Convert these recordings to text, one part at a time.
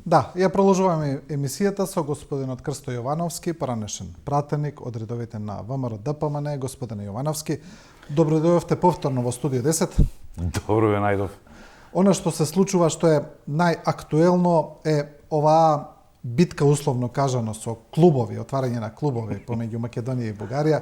Да, ја продолжуваме емисијата со господинот Крсто Јовановски, поранешен пратеник од редовите на ВМРО ДПМН. Господине Јовановски, добро дојдовте повторно во студио 10. Добро ве најдов. Она што се случува, што е најактуелно е оваа битка, условно кажано, со клубови, отварање на клубови помеѓу Македонија и Бугарија.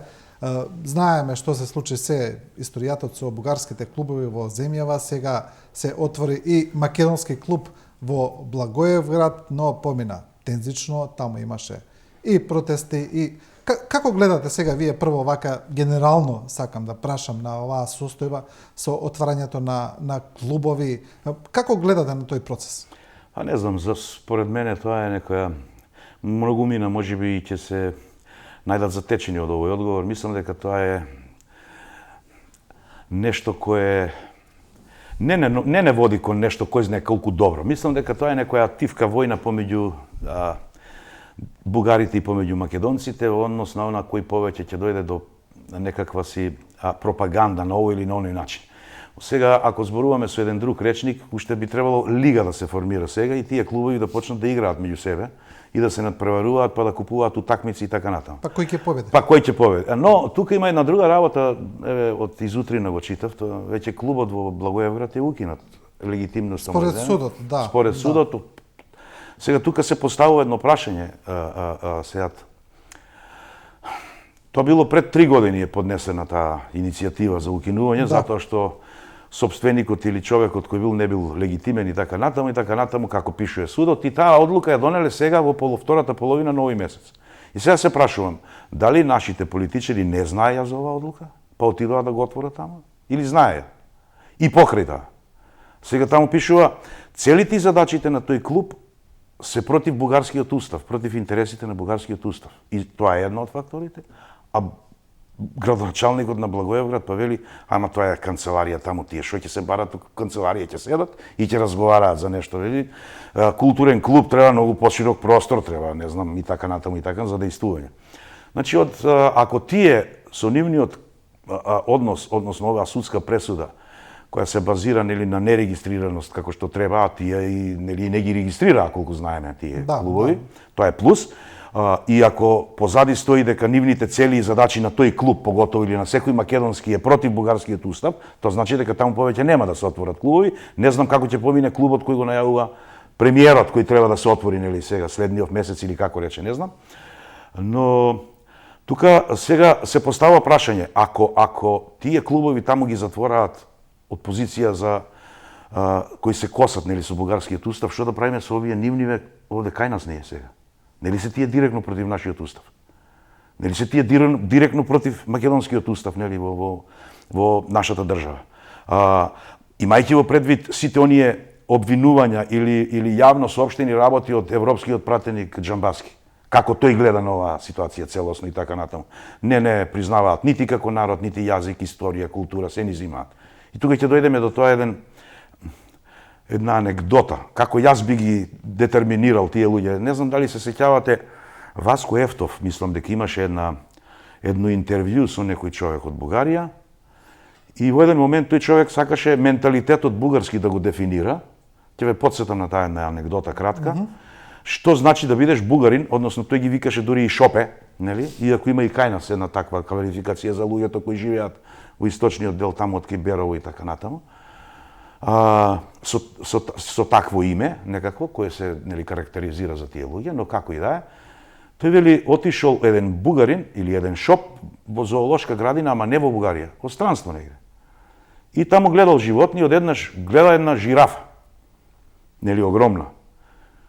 Знаеме што се случи се историјата со бугарските клубови во земјава. Сега се отвори и македонски клуб во Благоевград, но помина тензично, таму имаше и протести и како гледате сега вие прво вака генерално сакам да прашам на оваа состојба со отварањето на клубови, како гледате на тој процес? Не знам, според мене тоа е некоја многумина, можеби и ќе се најдат затечени од овој одговор. Мислам дека тоа е нешто кое не води кон нешто кој знае колку добро. Мислам дека тоа е некоја тивка војна помеѓу бугарите и помеѓу македонците во однос на она кој повеќе ќе дојде до некаква си пропаганда на овој или на оној начин. Сега, ако зборуваме со еден друг речник, уште би требало лига да се формира сега и тие клубови да почнат да играат меѓу себе и да се надпреваруваат, па да купуваат утакмици и така натаму. Па кој ќе победи? Па кој ќе победи? Но тука има една друга работа, од изутрина го читав, тоа веќе клубот во Благоевград е укинат легитимноста. Според судот, да. Според судот. Сега тука се поставува едно прашање, сега. Тоа било пред 3 години е поднесена таа иницијатива за укинување, затоа што сопственикот или човекот кој бил не бил легитимен и така натаму, како пишува судот, и таа одлука ја донеле сега во втората половина на овој месец. И сега се прашувам, дали нашите политичари не знаеја за оваа одлука, па отидоа да го отворат таму, или знаеја? И покрај таа. Сега таму пишува, целите и задачите на тој клуб се против бугарскиот устав, против интересите на бугарскиот устав. И тоа е едно од факторите. А градоначалникот на Благоевград па вели, ама тоа е канцеларија таму, тие што ќе се барат у канцеларија ќе седат и ќе разговараат за нешто, вели. Културен клуб треба многу поширок простор, треба, не знам, и така натаму за дејствување. Значи, ако тие со нивниот однос, односно оваа судска пресуда, која се базира нели на нерегистрираност како што треба, а тие и нели не ги регистрираа колку знаеме тие клубови. Тоа е плюс. И ако позади стои дека нивните цели и задачи на тој клуб, поготово или на секој македонски е против бугарскиот устав, тоа значи дека таму повеќе нема да се отворат клубови. Не знам како ќе помине клубот кој го најавува премиерот кој треба да се отвори нели сега следниот месец или како рече, не знам. Но тука сега се поставува прашање, ако тие клубови таму ги затвораат од позиција за кои се косат нели со бугарскиот устав, што да правиме со овие нивниве овде кај нас не е сега? Нели се тие директно против нашиот устав? Нели се тие директно против македонскиот устав нели во нашата држава? Имајќи во предвид сите оние обвинувања или јавно соопштени работи од европскиот пратеник Џамбаски, како тој гледа на оваа ситуација целосно и така натаму. Не признаваат нити како народ, нити јазик, историја, култура, се ни зимаат. И тука ќе дојдеме до тоа една анекдота, како јас би ги детерминирал тие луѓе. Не знам дали се сеќавате, Васко Ефтов, мислам дека имаше едно интервју со некој човек од Бугарија и во еден момент тој човек сакаше менталитетот бугарски да го дефинира. Ќе ве потсетам на таа една анекдота кратка. Што значи да бидеш бугарин, односно тој ги викаше дури и шопе, нели? Иако има и кај нас една таква квалификација за луѓето кои живеат во источниот дел таму од Киберово и така натаму. Со такво име, некако, кое се нели карактеризира за тие луѓе, но како и да е, тој вели отишол еден бугарин или еден шоп во зоолошка градина, ама не во Бугарија, во странство негде. И таму гледал животни, одеднаш гледа една жирафа, нели огромна.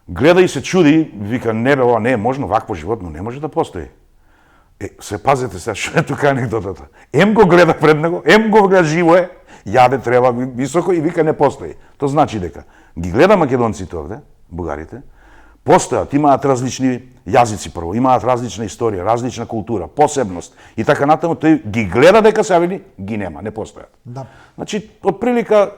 Гледа и се чуди, вика, не бе, ова не е можно, вакво животно не може да постои. Се пазете сега, што е тука анекдотата. Ем го гледа пред него, ем го гледа живо е, јаде треба високо и вика не постои. Тоа значи дека ги гледа македонците овде, бугарите, постојат, имаат различни јазици прво, имаат различна историја, различна култура, посебност и така натаму, тој ги гледа дека се вели, ги нема, не постојат. Да. Значи, од прилика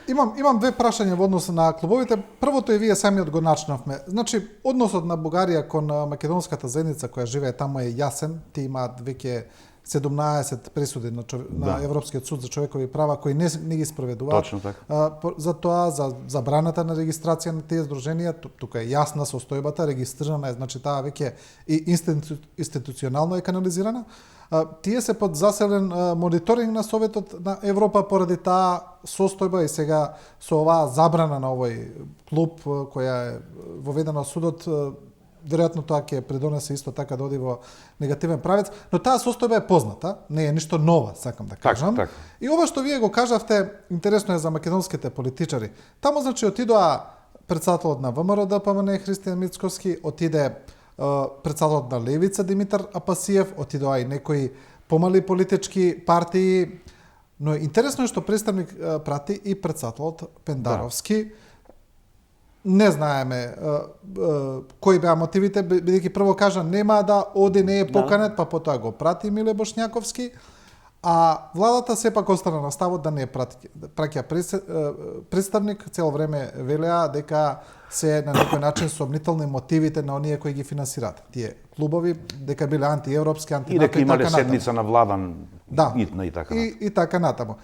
Имам две прашања во однос на клубовите. Првото е вие самиот го начнавме. Значи, односот на Бугарија кон македонската заедница која живее таму е јасен. Ти имаат веќе 17 пресуди на Европскиот суд за човекови права кои не ги спроведуваат. Точно така. За тоа, за забраната на регистрација на тие здруженија, тука е јасна состојбата, регистрирана е, значи таа веќе и институционално е канализирана. Тие се под заселен мониторинг на Советот на Европа поради таа состојба и сега со оваа забрана на овој клуб која е воведена од судот, веројатно тоа ќе придонесе исто така да оди во негативен правец, но таа состојба е позната, не е ништо нова, сакам да кажам. Так. И ова што вие го кажавте, интересно е за македонските политичари. Таму значи отидоа председателот на ВМРО ДПМН Христијан Мицковски, отиде председателот на Левица Димитар Апасиев, отидоа и некои помали политички партии, но интересно е што представник прати и председателот Пендаровски. Не знаеме кои беа мотивите, бидејќи прво кажа нема да оди, не е поканет, па потоа го прати Миле Бошњаковски, а владата сепак остана на ставот да не праќа представник, цело време велеа дека се на некој начин сомнителни мотивите на оние кои ги финансираат тие клубови, дека биле антиевропски, И дека антинато и имале така седмица на владан и така натаму. И така натаму.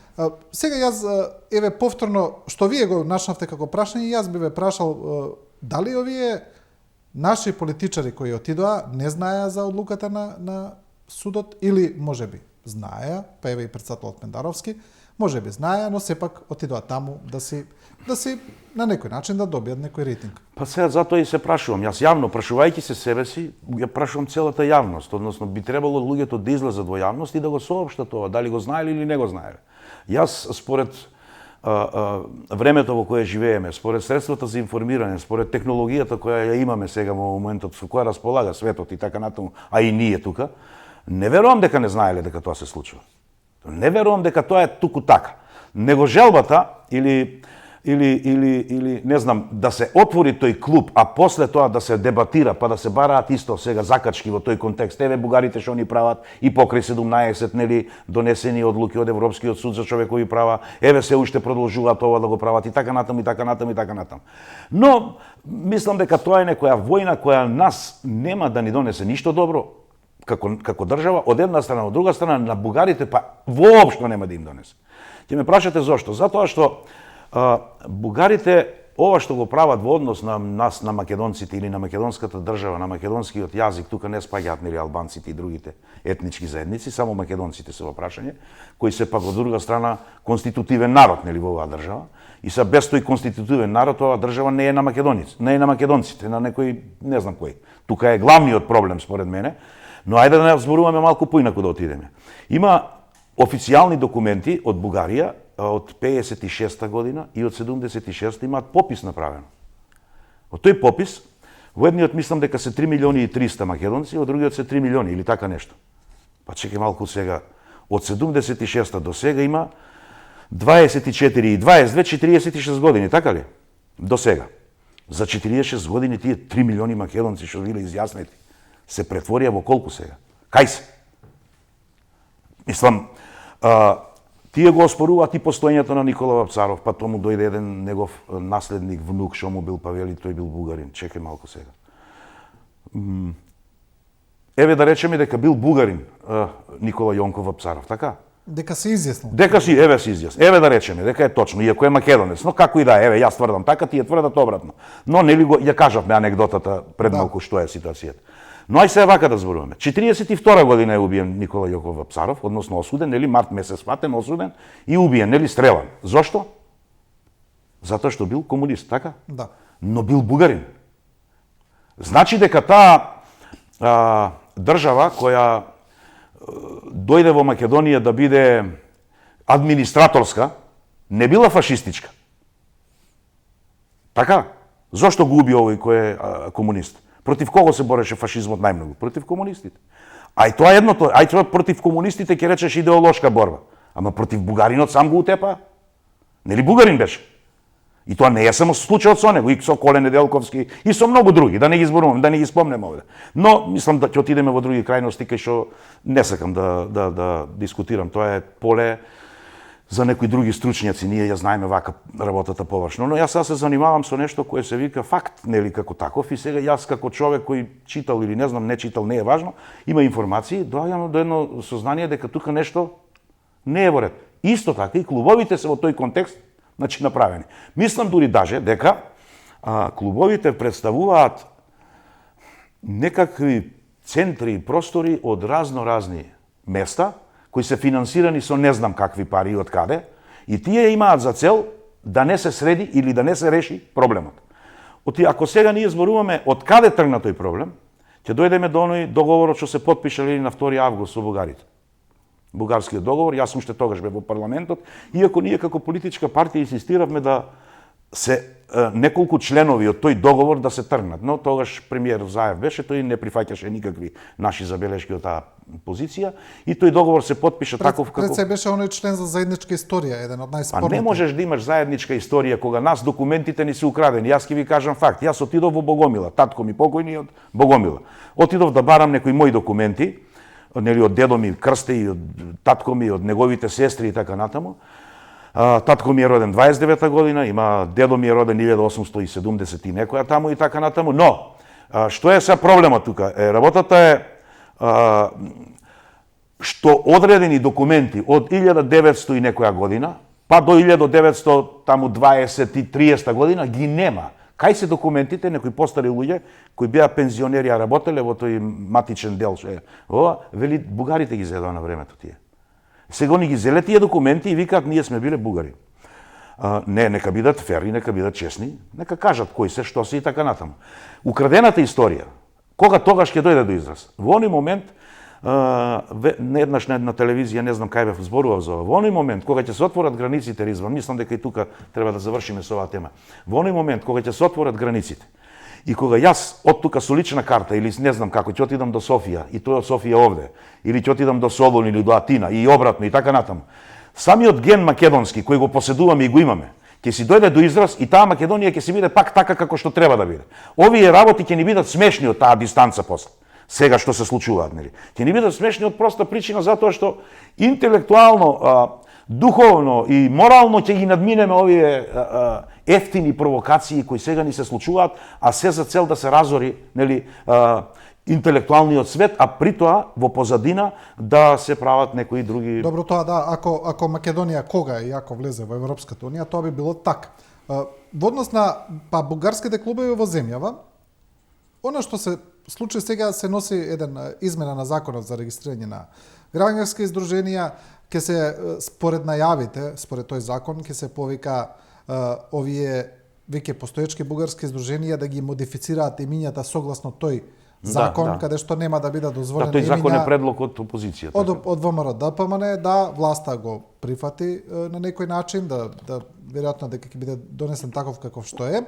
Сега јас еве повторно што вие го начнавте како прашање, јас би ве прашал дали овие наши политичари кои отидоа не знаеа за одлуката на судот или можеби знаеа, па еве и председателот Пендаровски, можеби знаеа, но сепак отидоа таму да си на некој начин да добијат некој рейтинг. Па сега затоа и се прашувам. Јас јавно, прашувајќи се себе си, ја прашувам целата јавност, односно би требало луѓето да излезат во јавност и да го соопштат тоа, дали го знаеле или не го знаеле. Јас според времето во кое живееме, според средствата за информирање, според технологијата која ја имаме сега во моментот со која располага светот и така натаму, а и ние тука, не верувам дека не знаеле дека тоа се случува. Не верувам дека тоа е туку така. Него желбата или не знам, да се отвори тој клуб, а после тоа да се дебатира, па да се бараат исто сега закачки во тој контекст. Еве бугарите што ни прават и покрај 17 нели донесени одлуки од Европскиот суд за човекови права, еве се уште продолжуваат ова да го прават и така натаму и така натаму и така натаму. Но мислам дека тоа е некоја војна која нас нема да ни донесе ништо добро како држава, од една страна, од друга страна на бугарите па воопшто нема да им донесе. Ќе ме прашате зошто? Затоа што бугарите ова што го прават во однос на нас, на македонците или на македонската држава, на македонскиот јазик, тука не спаѓаат нели албанците и другите етнички заедници, само македонците се во прашање, кои се пак од друга страна конститутивен народ нели во оваа држава, и са без тој конститутивен народ оваа држава не е на македонците, на некој не знам кој. Тука е главниот проблем според мене, но ајде да не зборуваме малку поинаку да отидеме. Има официјални документи од Бугарија од 56-та година и од 76-та имаат попис направен. Од тој попис, во едниот мислам дека се 3 милиони и 300 македонци, од другиот се 3 милиони или така нешто. Па чекај малку сега, од 76-та до сега има 24 и 22, 46 години, така ли? До сега. За 46 години тие 3 милиони македонци што биле изјаснети се претворија во колку сега? Кај се? Мислам, тие го оспоруваат и постоењето на Никола Вапцаров, па тому дојде еден негов наследник, внук, што му бил, па вели тој бил бугарин. Чекај малку сега. Еве да речеме дека бил бугарин Никола Јонков Вапцаров, така? Дека се изјаснил. Дека се изјаснил. Еве да речеме дека е точно, иако е македонец, но како и да е, еве јас тврдам така, тие тврдат обратно. Но нели го ја кажавме анегдотата пред малку што е ситуацијата. Но ај се вака да зборуваме. 42 година е убиен Никола Јоков Вапцаров, односно осуден, нели март месец фатен, осуден и убиен, нели стрелан. Зошто? Затоа што бил комунист, така? Да. Но бил бугарин. Значи дека таа држава која дојде во Македонија да биде администраторска, не била фашистичка. Така? Зошто го уби овој кој е комунист? Против кого се бореше фашизмот најмногу? Против комунистите. Ај тоа едното, ај тоа против комунистите ќе речеш идеолошка борба. Ама против бугаринот сам го утепа. Нели бугарин беше? И тоа не е само случајот со него, и со Коле Неделковски, и со многу други, да не ги зборувам, да не ги спомнем овде. Но мислам да ќе отидеме во други крајности кај што не сакам да дискутирам. Тоа е поле за некои други стручњаци, ние ја знаеме вака работата површно, но јас се занимавам со нешто кое се вика факт, нели како таков, и сега јас како човек кој читал или не знам, не читал, не е важно, има информации, доаѓам до едно сознание дека тука нешто не е во ред. Исто така и клубовите се во тој контекст, значи направени. Мислам дури даже дека клубовите представуваат некакви центри и простори од разни места, кои се финансирани со не знам какви пари и од каде, и тие имаат за цел да не се среди или да не се реши проблемот. Ако сега ние зборуваме од каде тргна тој проблем, ќе дојдеме до оној договорот што се потпишале на 2 август со бугарите. Бугарскиот договор, јас уште тогаш бев во парламентот, иако ние како политичка партија инсистиравме да се неколку членови од тој договор да се тргнат, но тогаш премиер Заев беше, тој не прифаќаше никакви наши забелешки од таа позиција и тој договор се потпиша таков како... Пред се беше оној член за заедничка историја, еден од најспорните. Па не можеш да имаш заедничка историја кога нас документите ни се украдени. Јас ќе ви кажам факт, јас отидов во Богомила, татко ми покојни од Богомила. Отидов да барам некои мои документи, нели од дедо ми Крсте и од татко ми, од неговите сестри и така натаму. Татко ми е роден 29-та година, има дедо ми е роден 1870 и некоја таму и така натаму, но што е са проблемот тука? Работата е што одредени документи од 1900 и некоја година, па до 1900 таму 20 и 30 година ги нема. Кај се документите, некои постари луѓе кои беа пензионери, а работеле во тој матичен дел што е ова, вели бугарите ги зедоа на времето тие. Сега они ги зеле тие документи и викаат ние сме биле бугари. Не, нека бидат ферни, нека бидат честни, нека кажат кои се, што се и така натаму. Украдената историја, кога тогаш ќе дојде до израз? Во оној момент, еднаш на една телевизија, не знам кај бев зборував за ова, во оној момент, кога ќе се отворат границите извън, мислам дека и тука треба да завршиме со оваа тема, во оној момент, кога ќе се отворат границите, и кога јас од тука со лична карта или не знам како ќе отидам до Софија и тој од Софија овде, или ќе отидам до Солун или до Атина и обратно и така натаму, самиот ген македонски кој го поседуваме и го имаме, ќе си дојде до израз и таа Македонија ќе си биде пак така како што треба да биде. Овие работи ќе ни бидат смешни од таа дистанца после. Сега што се случуваат, нели? Ќе ни бидат смешни од проста причина затоа што интелектуално, духовно и морално ќе ги надминеме овие ефтини провокации кои сега ни се случуваат, а се за цел да се разори, нели, интелектуалниот свет, а при тоа во позадина да се прават некои други... Добро, тоа да, ако Македонија кога и ако влезе во Европската унија, тоа би било така. Во однос на бугарските клубови во земјава, она што се случи сега се носи еден измена на законот за регистрирање на граѓански издруженија, ќе се според најавите, според тој закон, ќе се повика овие веќе постоечки бугарски издруженија да ги модифицираат имињата согласно тој закон, каде што нема да бидат дозволени имиња. Тој закон е предлог од опозицијата. Од ВМРО ДПМН, да, власта го прифати на некој начин, да веројатно дека ќе биде донесен таков каков што е.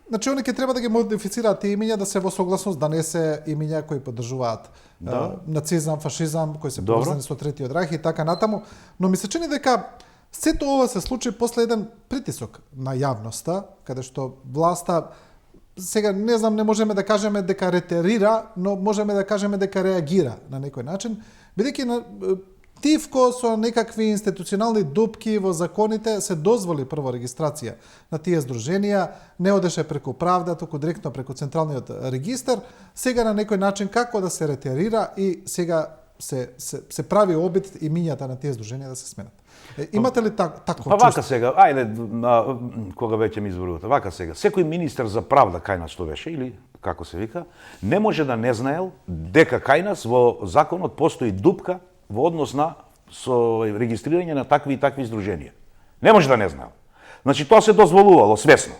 Значи, они ќе треба да ги модифицираат тие имиња да се во согласност, да не се имиња кои поддржуваат нацизам, фашизам, кои се поврзани со Третиот рајх и така натаму. Но ми се чини дека сето ова се случи после еден притисок на јавноста, каде што власта, сега не знам, не можеме да кажеме дека ретерира, но можеме да кажеме дека реагира на некој начин, бидејќи тивко со некакви институционални дупки во законите се дозволи прво регистрација на тие здруженија, не одеше преку правда, туку директно преку централниот регистар, сега на некој начин како да се ретерира и сега се прави обид имињата на тие здруженија да се сменат. Имате ли такво чувство? Па вака сега, ајде, кога веќе ми изборувате, вака сега, секој министер за правда кај нас што беше, или како се вика, не може да не знаел дека кај нас во законот постои дупка во однос на со регистрирање на такви и такви здруженија. Не може да не знаел. Значи, тоа се дозволувало свесно.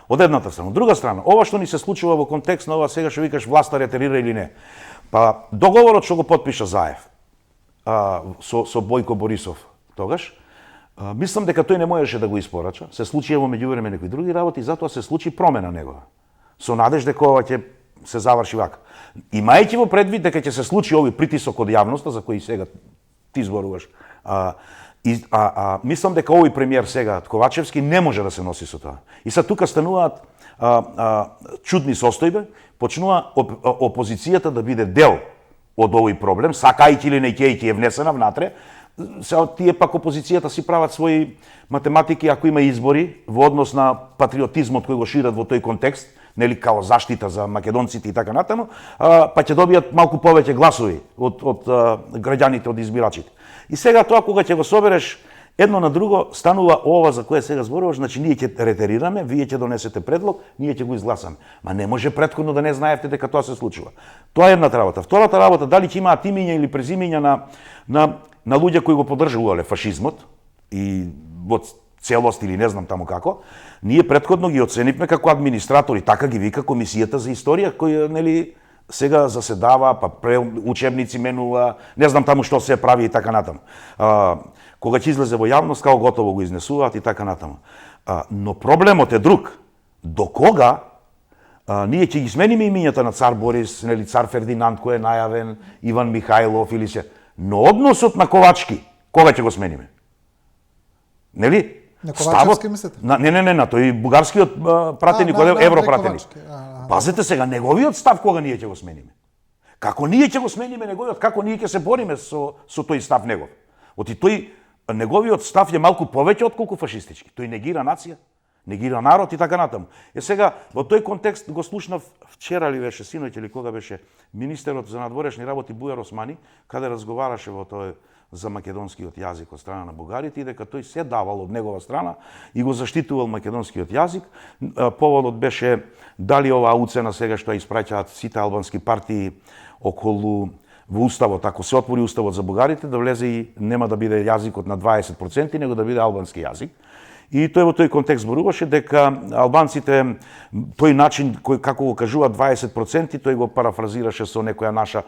Од едната страна. Од друга страна, ова што ни се случува во контекст на ова сега што викаш власта ретерира или не. Па, договорот што го потпиша Заев со Бојко Борисов тогаш, мислам дека тој не можеше да го испорача. Се случија во меѓувреме некои други работи, затоа се случи промена негова. Со надеж дека ова ќе се заврши вака. Имајќи во предвид дека ќе се случи овој притисок од јавноста за кој сега ти зборуваш. Мислам дека овој премиер сега Ковачевски не може да се носи со тоа. И са тука стануваат чудни состојбе, почнува опозицијата да биде дел од овој проблем, сакајќи или не ќејќи е внесена внатре, Сега тие пак опозицијата си прават своји математики ако има избори во однос на патриотизмот кој го шират во тој контекст, нели као заштита за македонците и така натаму, па ќе добијат малку повеќе гласови од граѓаните, од избирачите. И сега тоа кога ќе го собереш едно на друго, станува ова за кое сега зборуваш, значи ние ќе ретерираме, вие ќе донесете предлог, ние ќе го изгласаме. Ма не може претходно да не знаевте дека тоа се случува. Тоа е едната работа. Втората работа, дали ќе имаат имиња или презимиња на луѓе кои го поддржувале фашизмот и во целост или не знам таму како, ние претходно ги оценивме како администратори, така ги вика Комисијата за историја која нели сега заседава, па учебници менува, не знам таму што се прави и така натаму. Кога ќе излезе во јавност, као готово го изнесуваат и така натаму. Но проблемот е друг. До кога ние ќе ги смениме имињата на цар Борис, нели цар Фердинанд кој е најавен, Иван Михајлов или се, но односот на Ковачки, кога ќе го смениме? Нели? На Ковачевски мислите? На тој бугарскиот пратеник, европратеник. Пазете сега, неговиот став кога ние ќе го смениме? Како ние ќе го смениме неговиот, како ние ќе се бориме со тој став негов? Оти тој неговиот став е малку повеќе отколку фашистички. Тој негира нација, негира народ и така натаму. Сега во тој контекст го слушнав вчера ли беше, синоќ или кога беше министерот за надворешни работи Бујар Османи, каде разговараше во тој за македонскиот јазик од страна на бугарите и дека тој се давал од негова страна и го заштитувал македонскиот јазик. Поводот беше дали оваа уцена сега што ја испраќаат сите албански партии околу во уставот, ако се отвори уставот за бугарите, да влезе и нема да биде јазикот на 20%, него да биде албански јазик. И тој во тој контекст зборуваше дека албанците тој начин кој како го кажува 20%, тој го парафразираше со некоја наша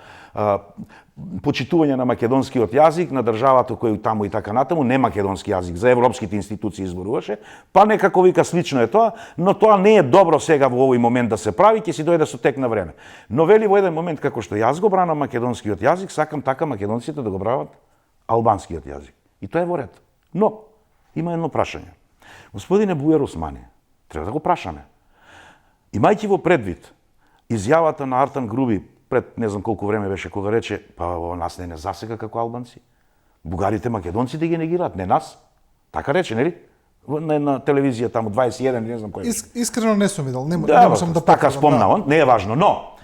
почитување на македонскиот јазик, на државата кој таму и така натаму, не македонски јазик, за европските институции зборуваше, па некако вика слично е тоа, но тоа не е добро сега во овој момент да се прави, ќе си дојде со тек на време. Но вели во еден момент како што јас го бранам македонскиот јазик, сакам така македонците да го бранат албанскиот јазик. И тоа е во ред. Но има едно прашање. Господине Бујар Османи, треба да го прашаме. Имајќи во предвид изјавата на Артан Груби пред не знам колку време беше кога рече, па нас не засега како албанци. Бугарите, македонците ги негираат, не нас. Така рече, нели? На телевизија таму 21, не знам кој. Искрено не сум видел, не можам да така спомнавам, не е важно, но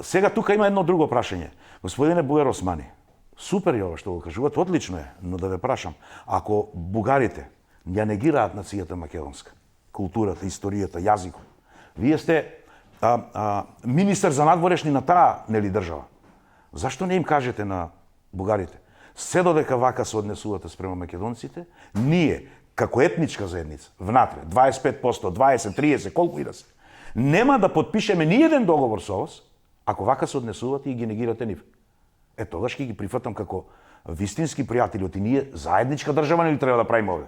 сега тука има едно друго прашање. Господине Бујар Османи, супер е ова што го кажувате, одлично е, но да ве прашам, ако бугарите ја негираат нацијата македонска, културата, историјата, јазикот, вие сте министер за надворешни на таа нели држава. Зашто не им кажете на бугарите? Се додека вака се однесувате спрема македонците, ние, како етничка заедница, внатре, 25%, 20, 30, колку и да се, нема да подпишеме ни еден договор со вас, ако вака се однесувате и ги негирате нив. Тогаш ќе ги прифатам како вистински пријатели, оти ние заедничка држава нели треба да правиме овде.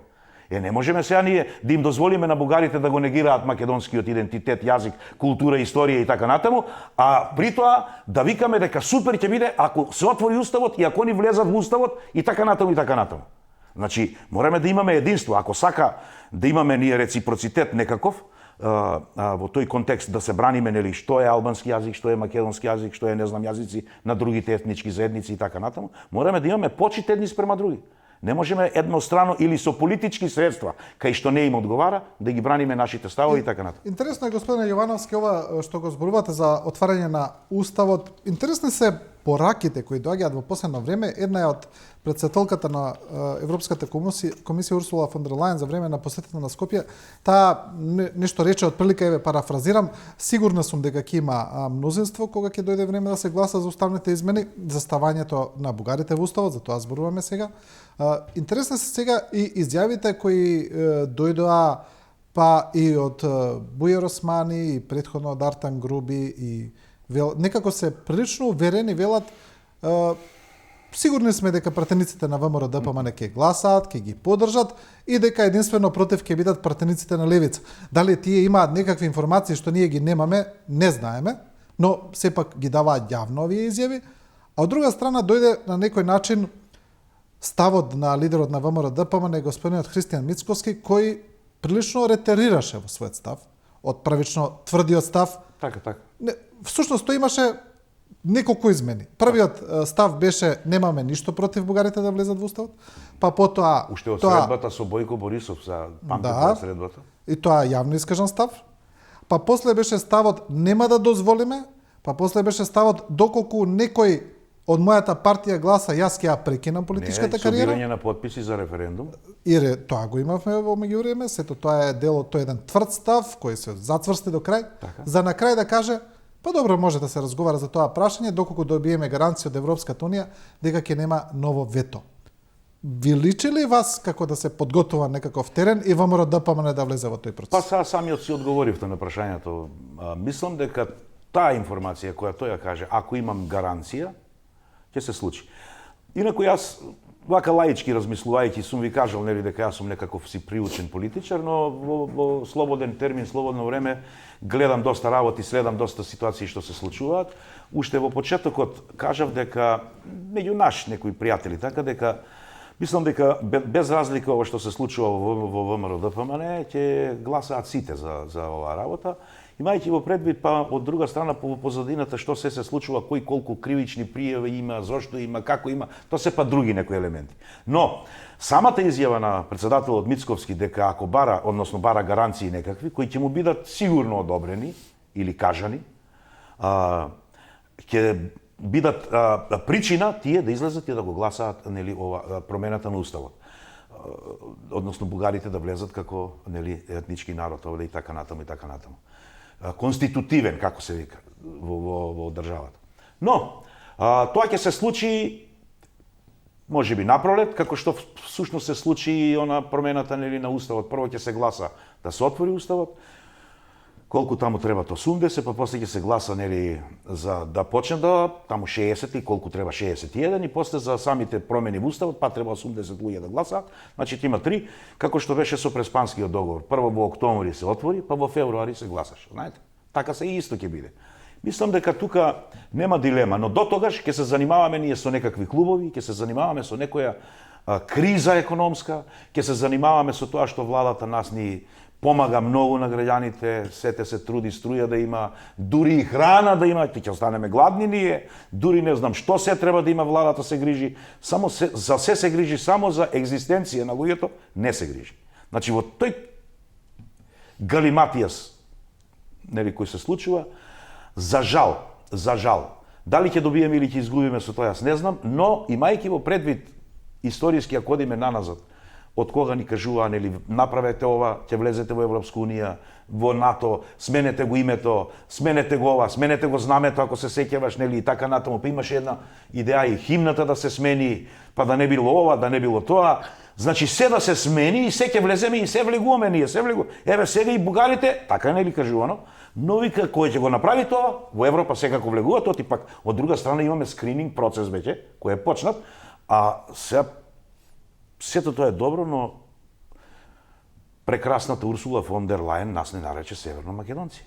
Не можеме сега ние да им дозволиме на бугарите да го негираат македонскиот идентитет, јазик, култура, историја и така натаму, а при тоа да викаме дека супер ќе биде ако се отвори уставот и ако ни влезат во уставот и така натаму и така натаму. Значи, мораме да имаме единство, ако сака да имаме ние реципроцитет некаков, во тој контекст да се браниме нели што е албански јазик, што е македонски јазик, што е не знам јазици на другите етнички заедници и така натаму, мораме да имаме почит едни спрема други. Не можеме еднострано или со политички средства, кај што не им одговара, да ги браниме нашите ставови и така натаму. Интересно е, господине Јовановски, ова што го зборувате за отварање на уставот. Интересни се пораките кои доаѓаат во последно време. Една е од претседателката на Европската комисија Урсула фон дер Лајен за време на посетата на Скопје. Таа нешто рече отприлика, еве парафразирам, сигурна сум дека ќе има мнозинство кога ќе дојде време да се гласа за уставните измени, за ставањето на бугарите во уставот, за тоа зборуваме сега. Интересни се сега и изјавите кои дојдоа па и од Бујар Османи и претходно од Артан Груби и некако се прилично уверени, велат сигурни сме дека пратениците на ВМРО ДПМН ќе гласаат, ќе ги поддржат и дека единствено против ќе бидат пратениците на левица. Дали тие имаат некакви информации што ние ги немаме, не знаеме, но сепак ги даваат јавно овие изјави, а од друга страна дојде на некој начин ставот на лидерот на ВМРО ДПМН господинот Христијан Мицкоски, кој прилично ретерираше во својот став, од правично тврдиот став. Така. Всушност тој имаше неколку измени. Првиот став беше немаме ништо против бугарите да влезат во уставот, па потоа Уште од средбата со Бојко Борисов, памтите средбата? И тоа јавно искажан став. Па после беше ставот нема да дозволиме, па после беше ставот доколку некој од мојата партија гласа, јас ќе ја прекинам политичката кариера. Собирање на потписи за референдум. И тоа го имавме во меѓувреме, сето тоа е дел од тој еден тврд став кој се зацврсти до крај, за на крај да каже па добро, може да се разговара за тоа прашање доколку добиеме гаранција од Европската унија дека ќе нема ново вето. Ви личи ли вас како да се подготува некаков терен и ВМРО ДПМН да влезе во тој процес? Па сега самиот си одговоривте на прашањето. Мислам дека таа информација која тој ја каже, ако имам гаранција, ќе се случи. Инаку јас вака лаички размислувајќи сум ви кажал нели дека јас сум некаков си приучен политичар, но во слободен термин, слободно време гледам доста работи, следам доста ситуации што се случуваат. Уште во почетокот кажав дека меѓу наш некои пријатели, така дека мислам дека без разлика ова што се случува во ВМРО ДПМН ќе гласаат сите за оваа работа. Имајќи во предвид, па од друга страна по позадината што се случува, кој колку кривични пријави има, зошто има, како има, тоа се па други некои елементи. Но самата изјава на председателот Мицковски дека ако бара, односно бара гаранции некакви кои ќе му бидат сигурно одобрени или кажани, ќе бидат причина тие да излезат и да го гласаат нели ова промената на уставот. Односно бугарите да влезат како нели етнички народ овде и така натаму и така натаму. Конститутивен, како се вика, во државата. Но, тоа ќе се случи, може би напролет, како што всушност се случи и она промената нели, на уставот. Прво ќе се гласа да се отвори уставот, колку таму требат 80, па после ќе се гласа нели за да почне да таму 60 и колку треба 61 и после за самите промени во уставот па треба 80 луѓе да гласаат. Значи има 3, како што беше со Преспанскиот договор. Прво во октомври се отвори, па во февруари се гласаше, знаете? Така се и исто ќе биде. Мислам дека тука нема дилема, но до тогаш ќе се занимаваме ние со некакви клубови, ќе се занимаваме со некоја криза економска, ќе се занимаваме со тоа што владата нас ни помага многу на граѓаните, сете се труди струја да има, дури и храна да има, ќе останеме гладни ние, дури не знам што се треба да има, владата се грижи, само за се грижи, само за екзистенција на луѓето не се грижи. Значи во тој галиматијас нели кој се случува, за жал, дали ќе добиеме или ќе изгубиме со тоа, јас не знам, но имајќи во предвид историски ако одиме наназад, од кога ни кажуваа, нели, направете ова, ќе влезете во Европска унија, во НАТО, сменете го името, сменете го ова, сменете го знамето, ако се сеќаваш, нели, и така натаму. Па имаше една идеја и химната да се смени, па да не било ова, да не било тоа. Значи, се да се смени и се ќе влеземе и се влегуваме ние, се влегуваме. Еве, сега и бугарите, така нели кажувано, но вика, кој ќе го направи тоа, во Европа секако влегуваат, оти пак, од друга страна имаме скрининг процес веќе, кој е почнат, а сега сето тоа е добро, но прекрасната Урсула фон дер Лајен нас не нарече Северно Македонци.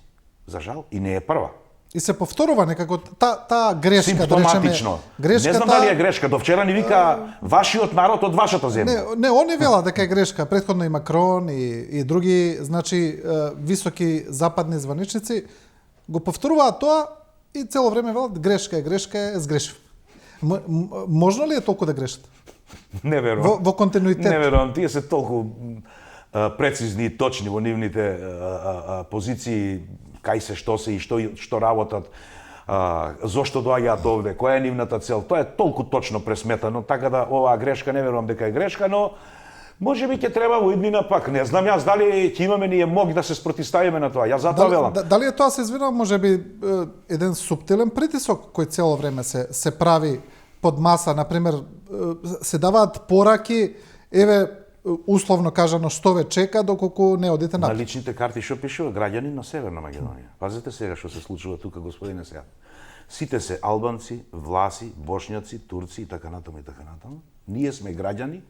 За жал, и не е прва. И се повторува некако таа грешка, симптоматично. Да речеме, не знам дали е грешка. До вчера ни вика вашиот народ од вашата земја. Не, они вела дека е грешка. Претходно и Макрон и други, значи, високи западни званичници го повторуваат тоа и цело време велат грешка е, сгрешив. Можно ли е толку да грешат? Не верувам. Во континуитет. Не верувам. Тие се толку прецизни и точни во нивните позиции, кај се, што се и што работат, зошто доаѓаат овде, која е нивната цел. Тоа е толку точно пресметано, така да оваа грешка не верувам дека е грешка, но може би ќе треба во иднина пак. Не знам јас дали ќе имаме ние мог да се спротиставиме на тоа. Јас затоа велам. Дали е тоа, се извинувам, може би еден суптилен притисок кој цело време се прави под маса, например, се даваат пораки, еве, условно кажано, што ве чека доколку не одите на напред. На личните карти што пишува граѓани на Северна Македонија. Пазете сега што се случува тука, господине сега. Сите се албанци, власи, бошњаци, турци и така натаму и така натаму. Ние сме граѓани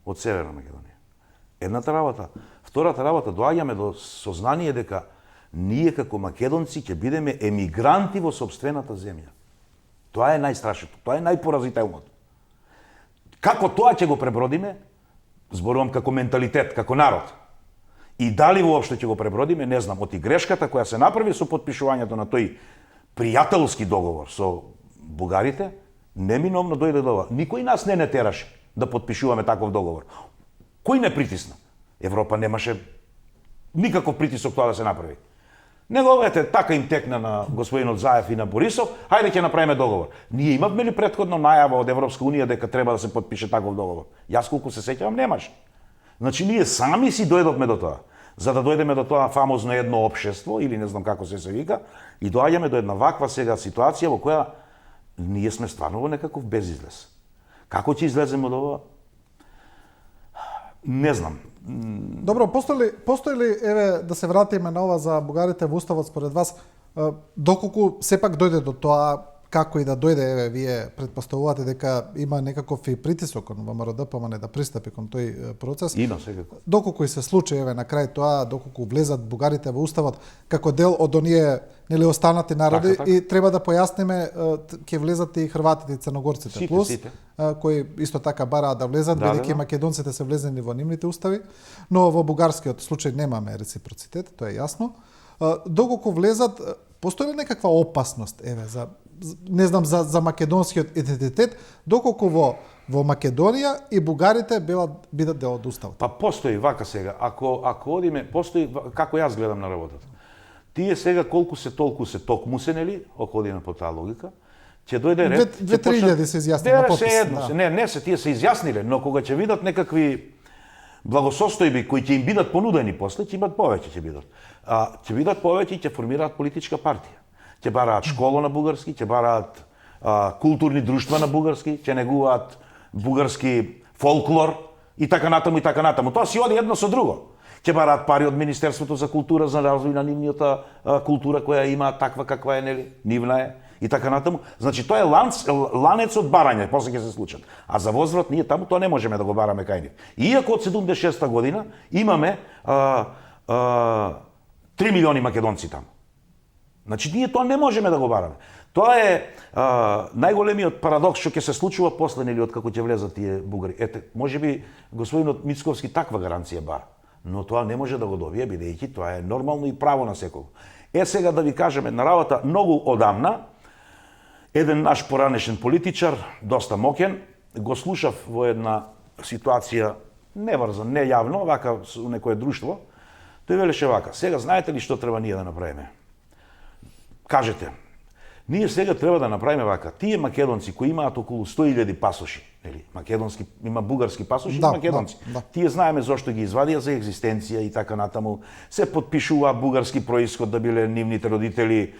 од Северна Македонија. Едната работа. Втората работа, доаѓаме до сознание дека ние како македонци ќе бидеме емигранти во сопствената земја. Тоа е најстрашното, тоа е најпоразителното. Како тоа ќе го пребродиме? Зборувам како менталитет, како народ. И дали воопшто ќе го пребродиме, не знам. Оти грешката која се направи со потпишувањето на тој пријателски договор со бугарите, неминовно дојде до ова. Никој нас не тераше да потпишуваме таков договор. Кој не притисна? Европа немаше никаков притисок тоа да се направи. Него, ете, така им текна на господинот Заев и на Борисов, хајде ќе направиме договор. Ние имавме ли претходно најава од Европска унија дека треба да се потпише таков договор? Јас колку се сеќавам немаше. Значи ние сами си дојдовме до тоа. За да дојдеме до тоа фамозно едно општество, или не знам како се вика, и доаѓаме до една ваква сега ситуација во која ние сме стварно во некаков безизлез. Како ќе излеземе од ова? Не знам. Добро, постои ли, еве, да се вратиме на ова за бугарите во Уставот според вас, доколку сепак дојде до тоа, како и да дојде, еве, вие предпоставувате дека има некаков и притисок кон ВМРО-ДПМН да пристапи кон тој процес. Има секако. Доколку и се случи, еве, на крај тоа, доколку влезат бугарите во Уставот како дел од оние, нели, останати народи, така. и треба да појасниме, ќе влезат и хрватите и црногорците плюс, сите. Кои исто така бараат да влезат, бидејќи македонците се влезени во нивните устави, но во бугарскиот случај немаме реципроцитет, тоа е јасно. Доколку влезат, постои ли некаква опасност, еве, не знам, за македонскиот идентитет, доколку во Македонија и бугарите бидат дел од уставот? Па постои вака сега, ако одиме, постои како јас гледам на работата. Тие сега колку се толку се токму се, нели, ако одиме по таа логика, ќе дојде ред. 2-3 се изјасни на потпис. Не се, тие се изјасниле, но кога ќе видат некакви благосостојби кои ќе им бидат понудени после, ќе имат повеќе ќе бидат. Ќе бидат повеќе и ќе формираат политичка партија. Ќе бараат школа на бугарски, ќе бараат културни друштва на бугарски, ќе негуваат бугарски фолклор и така натаму и така натаму. Тоа си оди едно со друго. Ќе бараат пари од Министерството за култура за развој на нивната култура која има таква каква е, нели, нивна е и така натаму. Значи тоа е ланец од барање, после ќе се случат. А за возврат ние таму тоа не можеме да го бараме кај нив. Иако од 76-та година имаме 3 милиони македонци таму. Значи ние тоа не можеме да го бараме. Тоа е најголемиот парадокс што ќе се случува после, нели, од како ќе влезат тие бугари. Ете, можеби господинот Мицковски таква гаранција бара, но тоа не може да го добие бидејќи тоа е нормално и право на секого. Сега да ви кажеме на работа многу одамна, еден наш поранешен политичар, доста моќен, го слушав во една ситуација неврзан, не јавно, вака со некое друштво, тој велеше вака: сега знаете ли што треба ние да направиме? Кажете, ние сега треба да направиме вака. Тие македонци кои имаат околу 100.000 пасоши, нели, македонски, има бугарски пасоши и македонци. Да. Тие знаеме зошто ги извадија за екзистенција и така натаму. Се потпишува бугарски происход да биле нивните родители,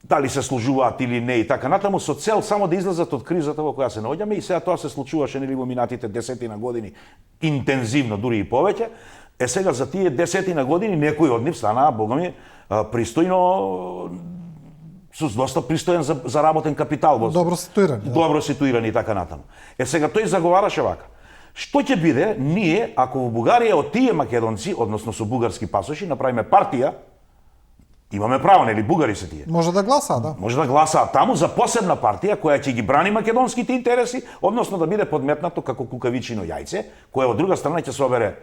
дали се служуваат или не и така натаму, со цел само да излезат од кризата во која се наоѓаме, и сега тоа се случуваше, нели, во минатите 10 години интензивно, дури и повеќе. Сега за тие 10 години некои од нив станаа, богами, пристојно, со доста пристоен за работен капитал. Добро ситуирани. Добро ситуирани и така натаму. Сега тој заговараше вака: што ќе биде ние ако во Бугарија од тие македонци, односно со бугарски пасоши, направиме партија? Имаме право, нели, бугари се тие. Може да гласаат, да. Може да гласаат таму за посебна партија која ќе ги брани македонските интереси, односно да биде подметнато како кукавичино јајце, која од друга страна ќе собере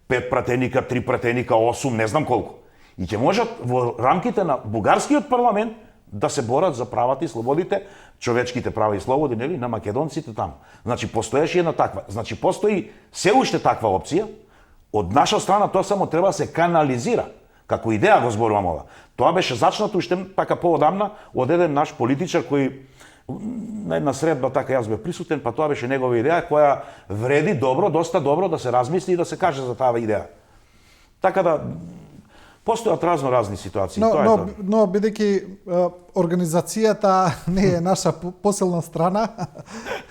5 пратеника, 3 пратеника, 8, не знам колку. И ќе можат во рамките на бугарскиот парламент да се борат за правата и слободите, човечките права и слободи, нели, на македонците таму. Значи постоеше една таква, значи постои се уште таква опција. Од наша страна тоа само треба да се канализира. Како идеја го зборувам ова. Тоа беше зачнато уште така поодамна од еден наш политичар кој на една средба така јас бев присутен, па тоа беше негова идеја која вреди добро, доста добро да се размисли и да се каже за таа идеја. Така да постојат разни ситуации. Но бидејќи организацијата не е наша посилна страна,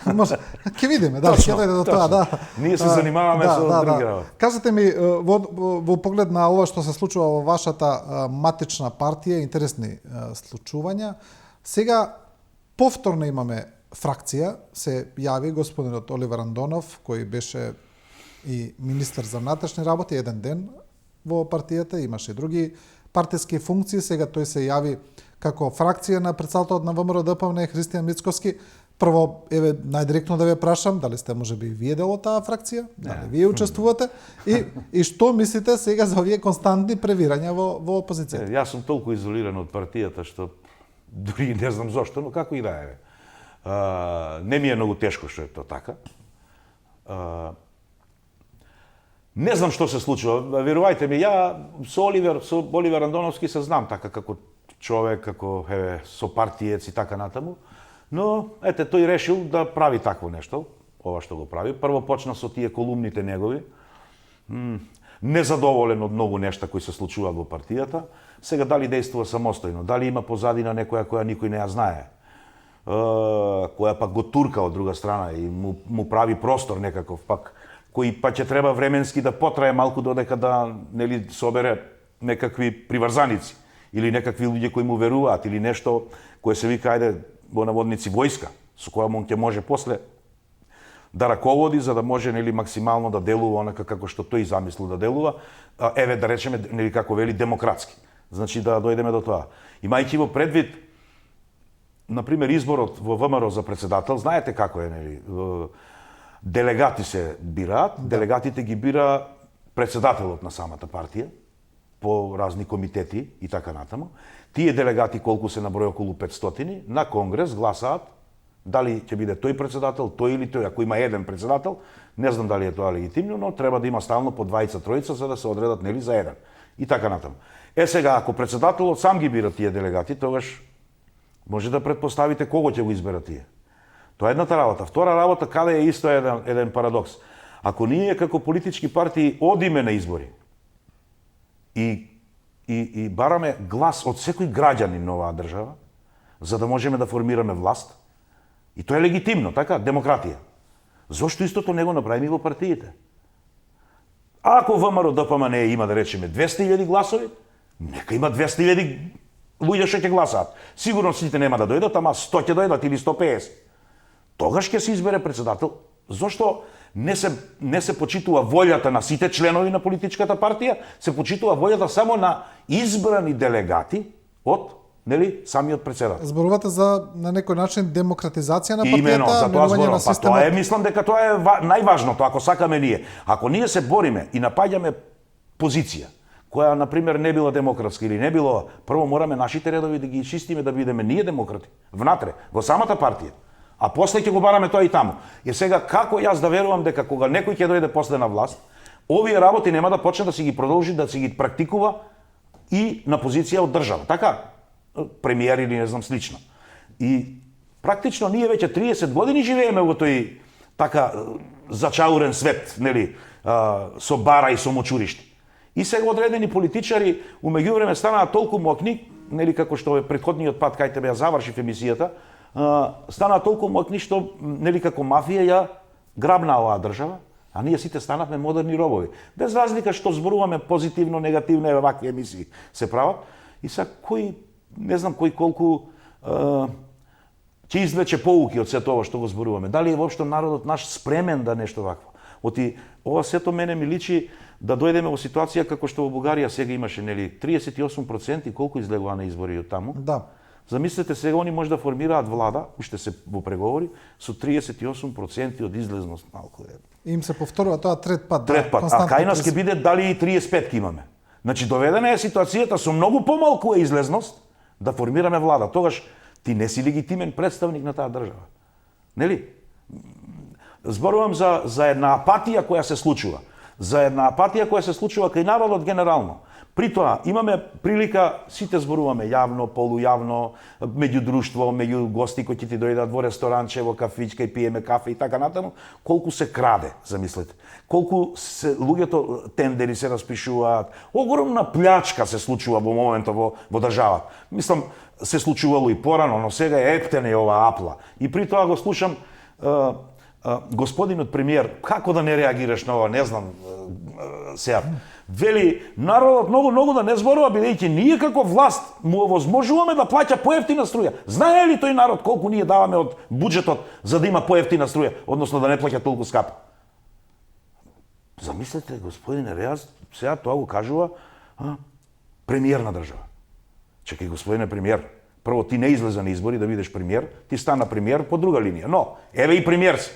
може ќе видиме, да, ќе дојде до тоа, да. Ние се занимаваме со други работи. Кажете ми во поглед на ова што се случува во вашата матична партија, интересни случувања. Сега повторно имаме фракција, се јави господинот Оливер Андонов, кој беше и министер за внатрешни работи еден ден во партијата, имаше и други партиски функции, сега тој се јави како фракција на председателот на ВМРО-ДПМН Христијан Мицковски. Прво, еве, најдиректно да ве прашам, дали сте можеби вие дел од таа фракција? Дали вие учествувате? И што мислите сега за овие константни превирања во опозицијата? Јас сум толку изолиран од партијата што дури не знам зошто, но како и да е. Не ми е многу тешко што е тоа така. Не знам што се случува. Верувајте ми, ја со Оливер Андоновски се знам така како човек, како со партиец и така натаму. Но, ете, тој решил да прави такво нешто, ова што го прави. Прво почна со тие колумните негови, незадоволен од многу нешта кои се случуваат во партијата. Сега дали действува самостојно, дали има позадина некоја која никој не ја знае, која пак го турка од друга страна и му прави простор некаков пак, кој па ќе треба временски да потрае малку додека да нели собере некакви приврзаници или некакви луѓе кои му веруваат или нешто кое се вика ајде во наводници војска, со која он ќе може после да раководи за да може нели максимално да делува онака како што тој замислил да делува, еве да речеме нели како вели демократски. Значи да дојдеме до тоа. Имајќи во предвид на пример изборот во ВМРО за председател, знаете како е нели делегати се бираат, делегатите ги бира председателот на самата партија по разни комитети и така натаму. Тие делегати колку се наброј околу 500 на конгрес гласаат дали ќе биде тој председател, тој или тој. Ако има еден председател, не знам дали е тоа легитимно, но треба да има стално по двајца, тројца за да се одредат нели за еден. И така натаму. Сега ако председателот сам ги бира тие делегати, тогаш може да претпоставите кого ќе го избера тие. Тоа е едната работа. Втора работа, каде е исто еден парадокс. Ако ние како политички партии одиме на избори и бараме глас од секој граѓанин на оваа држава, за да можеме да формираме власт, и тоа е легитимно, така, демократија. Зошто истото не го направиме во партиите? Ако ВМРО ДПМН има да речеме 200.000 гласови, нека има 200.000 луѓе што ќе гласаат. Сигурно сите нема да дојдат, ама 100 ќе дојдат или 150. Тогаш ќе се избере председател. Зошто не се почитува волјата на сите членови на политичката партија, се почитува волјата само на избрани делегати од нели самиот председател. Зборувате за на некој начин демократизација на партијата, имено, за тоа зборувам. Па системот. тоа мислам дека тоа е најважното ако сакаме ние. Ако ние се бориме и напаѓаме позиција која на пример не била демократска или не било, прво мораме нашите редови да ги чистиме да бидеме ние демократи внатре во самата партија. А после ќе го бараме тоа и таму. И сега како јас да верувам дека кога некој ќе дојде после на власт, овие работи нема да почне да си ги продолжи, да си ги практикува и на позиција од држава. Така, премиер или не знам слично. И практично ние веќе 30 години живееме во тој така зачаурен свет, нели, со бара и со мочуриште. И сега одредени политичари у меѓувреме станаа толку мокни, нели како што е претходниот пат кај тебе ја завршив емисијата, станаа толку мокни што нели како мафија ја грабна оваа држава, а ние сите станавме модерни робови. Без разлика што зборуваме позитивно, негативно, еве вакви емисии се прават. И сега кој не знам кој колку ќе извлече поуки од сето ова што го зборуваме. Дали е воопшто народот наш спремен да нешто вакво? Оти ова сето мене ми личи да дојдеме во ситуација како што во Бугарија сега имаше нели 38% колку излегува на избори од таму. Да. Замислете сега они може да формираат влада, уште се во преговори, со 38% од излезност малку е. Им се повторува тоа трет пат. Трет пат. А кај нас ќе биде дали и 35 ќе имаме. Значи доведена е ситуацијата со многу помалку е излезност да формираме влада. Тогаш ти не си легитимен представник на таа држава. Нели? Зборувам за една апатија која се случува. За една апатија која се случува кај народот генерално. При тоа имаме прилика, сите зборуваме јавно, полујавно, меѓу друштво, меѓу гости кои ќе ти дојдат во ресторанче, во кафичка и пиеме кафе и така натаму, колку се краде, замислете. Колку се луѓето тендери се распишуваат. Огромна плячка се случува во моментот во државата. Мислам се случувало и порано, но сега е ептене ова апла. И при тоа го слушам господинот премиер, како да не реагираш на ова, не знам сега. Вели, народот многу да не зборува, бидејќи ние како власт му овозможуваме да плаќа поевтина струја. Знае ли тој народ колку ние даваме од буџетот за да има поевтина струја, односно да не плаќа толку скапо? Замислете, господине Реаз, сега тоа го кажува премиер на држава. Чекај, господине премиер, Прво, ти не излеза на избори да бидеш премиер, ти стана премиер по друга линија. Но, еве и премиер си.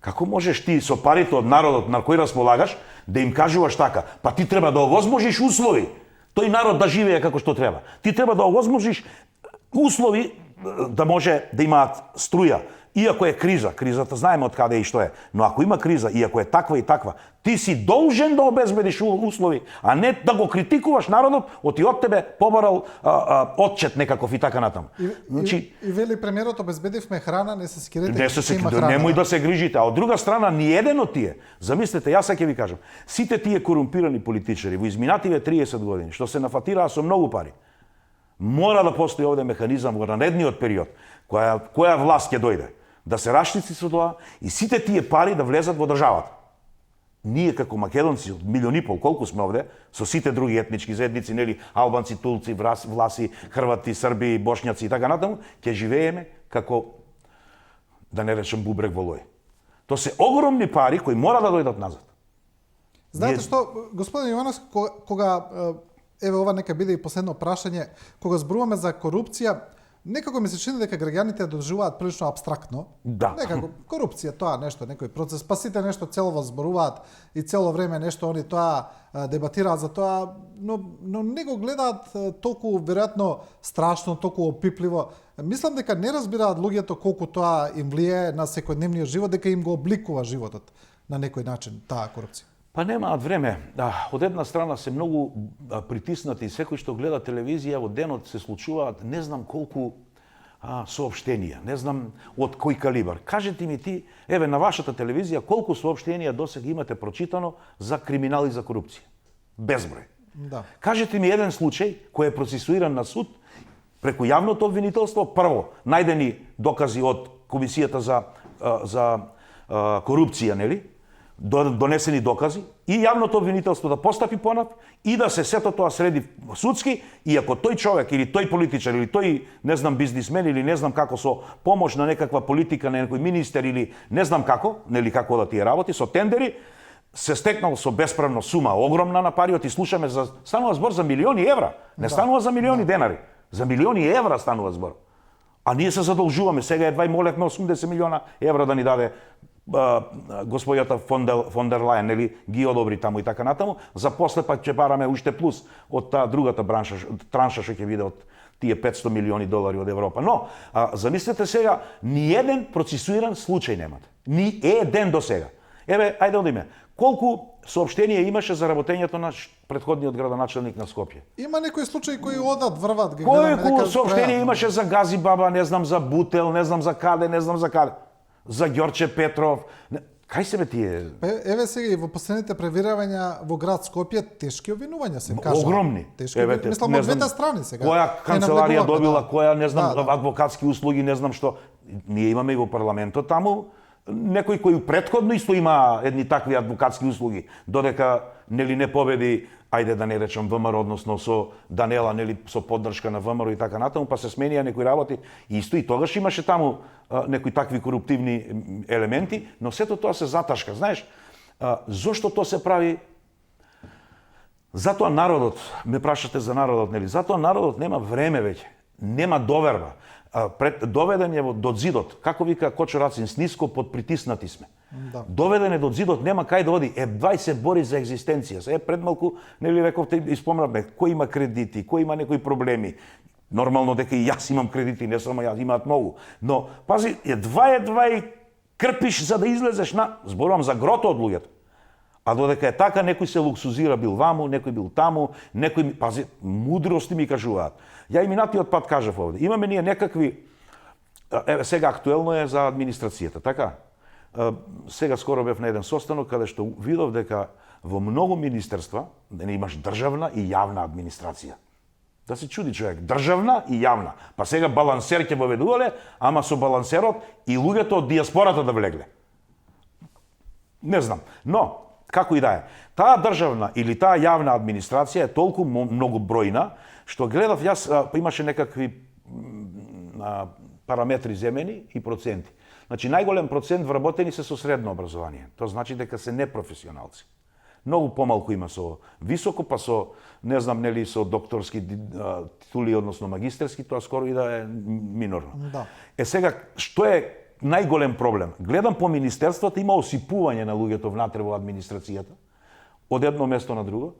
Како можеш ти со парите од народот на кој располагаш да им кажуваш така? Па ти треба да овозможиш услови тој народ да живее како што треба. Ти треба да овозможиш услови да може да имаат струја. Иако е криза, кризата знаеме од каде и што е, но ако има криза, иако е таква и таква, ти си должен да обезбедиш услови, а не да го критикуваш народот, оти од тебе побарал отчет некаков и така натаму. Значи, и вели премиерот, обезбедивме храна, не се скирете, не се немој да се грижите. А од друга страна, ни еден од тие, замислете, јас ќе ви кажам, сите тие корумпирани политичари во изминативе 30 години, што се нафатираа со многу пари, мора да постои овде механизам во наредниот период, која власт ќе дојде, да се раштици со тоа и сите тие пари да влезат во државата. Ние како македонци, од милион и пол, колку сме овде, со сите други етнички заедници, нели, албанци, тулци, власи, хрвати, срби, бошњаци и така натаму, ќе живееме како, да не речем, бубрек во лој. Тоа се огромни пари кои мора да дојдат назад. Знаете што, господин Јовановски, кога еве ова нека биде и последно прашање, кога зборуваме за корупција, некако ми се чини дека граѓаните ја доживуваат прилично апстрактно. Да. Некако корупција, тоа нешто, некој процес, па сите нешто цело зборуваат и цело време нешто они тоа дебатираат за тоа, но не го гледаат толку веројатно страшно, толку опипливо. Мислам дека не разбираат луѓето колку тоа им влијае на секојдневниот живот, дека им го обликува животот на некој начин таа корупција. Па немаат време. Од една страна се многу притиснати и секој што гледа телевизија во денот се случуваат не знам колку соопштенија, не знам од кој калибар. Кажете ми ти, еве на вашата телевизија колку соопштенија досега имате прочитано за криминал и за корупција? Безброј. Да. Кажете ми еден случај кој е процесуиран на суд преку јавното обвинителство, прво најдени докази од Комисијата за корупција, нели? Донесени докази и јавното обвинителство да постапи понап и да се сето тоа среди судски, и ако тој човек или тој политичар или тој не знам бизнисмен или не знам како со помош на некаква политика на некој министер или не знам како, нели како да тие работи со тендери, се стекнал со бесправно сума огромна на пари, и слушаме за станува збор за милиони евра, не станува за милиони денари, за милиони евра станува збор. А ние се задолжуваме, сега едва и молевме 80 милиона евра да ни даде господјата фон дер Лајен, нели, ги одобри таму и така натаму, за после пак ќе бараме уште плюс од таа другата транша што ќе биде од тие 500 милиони долари од Европа. Но, замислете сега, ни еден процесуиран случај немате. Ни еден до сега. Еве, ајде одиме. Колку соопштенија имаше за работењето на претходниот градоначелник на Скопје? Има некои случаи кои одат, врват, ги гледаме. Колку соопштенија имаше за Гази Баба, не знам за Бутел, не знам за каде, за Ѓорче Петров. Кај се бе тие? Еве сега и во последните преверувања во град Скопје тешки обвинувања се кажа. Огромни. Мислам од двете страни сега. Која канцеларија добила, која не знам адвокатски услуги, не знам што. Ние имаме и во парламентот таму некои кои претходно исто има едни такви адвокатски услуги, додека нели не победи, ајде да не речам ВМРО, односно со Данела, нели со поддршка на ВМРО и така натаму, па се сменија некои работи. Исто и тогаш имаше таму некои такви коруптивни елементи, но сето тоа се заташка. Знаеш, зошто тоа се прави? Затоа народот, ме прашате за народот, нели? Затоа народот нема време веќе, нема доверба. Доведен е до зидот, како вика Кочо Рацин, ниско подпритиснати сме. Да. Доведен е до зидот, нема кај да оди, едвај се бори за екзистенција. Се пред малку, нели рековте, испомнавме, кој има кредити, кој има некои проблеми. Нормално дека и јас имам кредити, не само јас, имаат многу. Но, пази, едва крпиш за да излезеш на, зборувам за грото од луѓето. А додека е така, некој се луксузира, бил ваму, некој бил таму, некој, пази, мудрости ми кажуваат. Ја и минатиот пат кажав овде. Имаме ние некакви, еве сега актуелно е за администрацијата, така? Сега скоро бев на еден состанок каде што видов дека во многу министерства имаш државна и јавна администрација. Да се чуди човек, државна и јавна. Па сега балансер ќе воведувале, ама со балансерот и луѓето од диаспората да влегле. Не знам, но како и да е, таа државна или таа јавна администрација е толку многу бројна, што гледав јас, имаше некакви параметри земени и проценти. Значи, најголем процент вработени се со средно образование. Тоа значи дека се непрофесионалци. Многу помалку има со високо, па со, не знам, нели, со докторски титули, односно магистерски, тоа скоро и да е минорно. Да. Сега, што е најголем проблем? Гледам по министерствата, има осипување на луѓето внатре во администрацијата, од едно место на друго.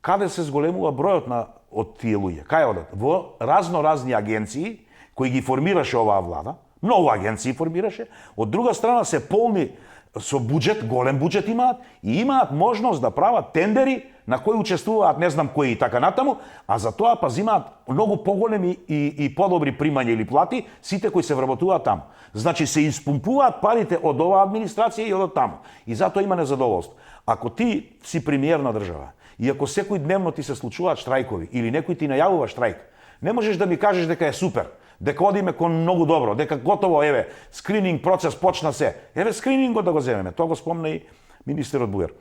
Каде се зголемува бројот од тие луѓе? Кај одат? Во разни агенции, кои ги формираше оваа влада, многу агенции формираше, од друга страна се полни со буџет, голем буџет имаат и имаат можност да прават тендери на кои учествуваат не знам кои и така натаму, а за тоа па зимаат многу поголеми и подобри примања или плати сите кои се вработуваат таму. Значи се испумпуваат парите од оваа администрација и од таму. И затоа има незадоволство. Ако ти си премиер на држава и ако секој дневно ти се случуваат штрајкови или некој ти најавува штрајк, не можеш да ми кажеш дека е супер, дека одиме кон многу добро, дека готово, еве, скрининг процес почна се. Еве, скринингот да го земеме, тоа го спомна и министерот Буер.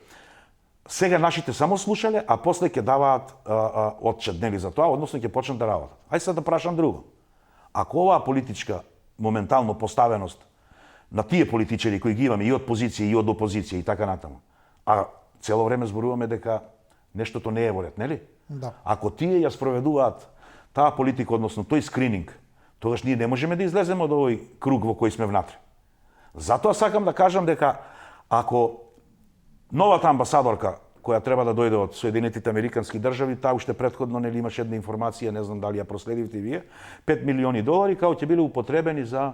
Сега нашите само слушале, а после ќе даваат отчет, нели, за тоа, односно ќе почнат да работат. Ајде сега да прашам друго. Ако оваа политичка моментално поставеност на тие политичари кои ги имаме и од позиција и од опозиција и така натаму, а цело време зборуваме дека нештото не е во ред, нели? Да. Ако тие ја спроведуваат таа политика, односно тој скрининг, тогаш ние не можеме да излеземе од овој круг во кој сме внатре. Затоа сакам да кажам дека ако новата амбасадорка која треба да дојде од Соединетите Американски држави, таа уште претходно нели имаше една информација, не знам дали ја проследивте вие, $5 милиони како ќе биле употребени за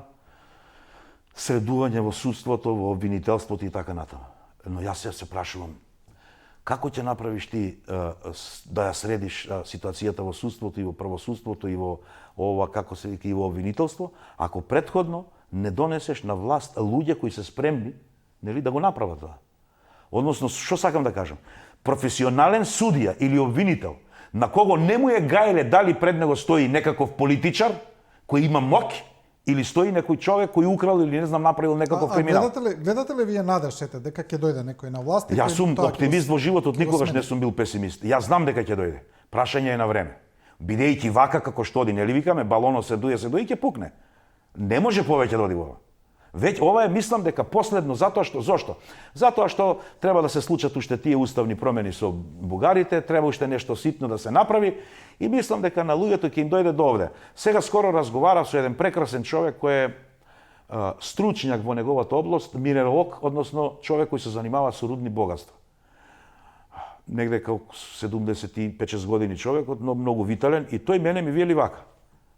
средување во судството, во обвинителството и така натаму. Но јас се прашувам, како ќе направиш ти да ја средиш ситуацијата во судството и во правосудството и во ова, како се вика, и во обвинителство, ако претходно не донесеш на власт луѓе кои се спремни, нели, да го направат тоа. Односно, што сакам да кажам? Професионален судија или обвинител, на кого не му е гаеле дали пред него стои некаков политичар кој има моќ, или стои некој човек кој украл или не знам направил некаков криминал. Гледате ли вие надеждите дека ќе дојде некој на власт? Јас сум оптимист во животот, никогаш не сум бил песимист. Јас знам дека ќе дојде. Прашање е на време. Бидејќи вака како што оди, нели викаме, балонот се дуе и ќе пукне. Не може повеќе да оди во ова. Веќе ова е, мислам дека последно, затоа што, зошто? Затоа што треба да се случат уште тие уставни промени со бугарите, треба уште нешто ситно да се направи и мислам дека на луѓето ќе им дојде до овде. Сега скоро разговарав со еден прекрасен човек кој е стручњак во неговата област, минералог, односно човек кој се занимава со рудни богатства. Негде како 75-6 години човекот, но многу витален, и тој мене ми вели вака.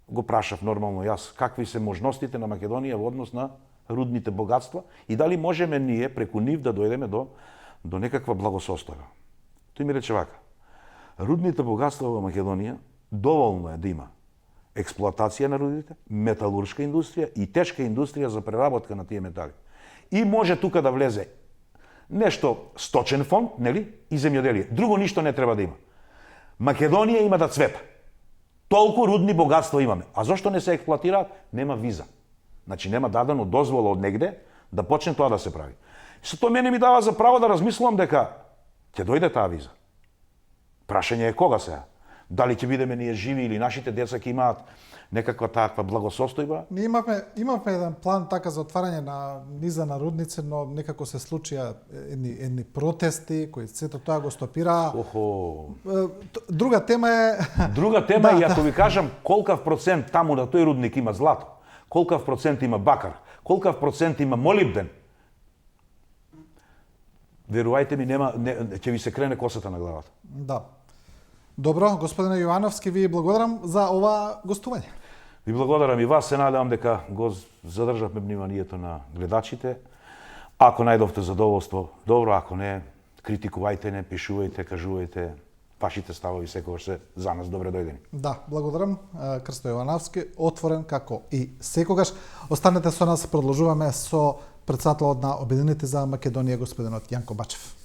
Го прашав нормално јас, какви се можностите на Македонија во однос на рудните богатства и дали можеме ние преку нив да дојдеме до некаква благосостојба. Тој ми рече вака: рудните богатства во Македонија доволно е да има експлоатација на рудите, металуршка индустрија и тешка индустрија за преработка на тие метали. И може тука да влезе нешто сточен фонд, нели, и земјоделие. Друго ништо не треба да има. Македонија има да цвета. Толку рудни богатства имаме. А зошто не се експлоатираат? Нема виза. Значи нема дадено дозвола од негде да почне тоа да се прави. Со тоа мене ми дава за право да размислувам дека ќе дојде таа виза. Прашање е кога сега? Дали ќе бидеме ние живи или нашите деца ќе имаат некаква таква благосостојба? Ние имавме еден план така за отварање на низа на рудници, но некако се случија едни протести кои сето тоа го стопираа. Друга тема е Друга тема е, ако ви кажам колкав процент таму на тој рудник има злато, колкав процент има бакар, колкав процент има молибден, верувајте ми, ќе ви се крене косата на главата. Да. Добро, господине Јовановски, ви благодарам за ова гостување. Ви благодарам и вас, се надевам дека го задржавме вниманието на гледачите. Ако најдовте задоволство, добро, ако не, критикувајте не, пишувајте, кажувајте, вашите ставови секогаш се за нас добре дојдени. Да, благодарам. Крсто Јовановски, отворен како и секогаш. Останете со нас, продолжуваме со претседателот на Обединените за Македонија, господинот Јанко Бачев.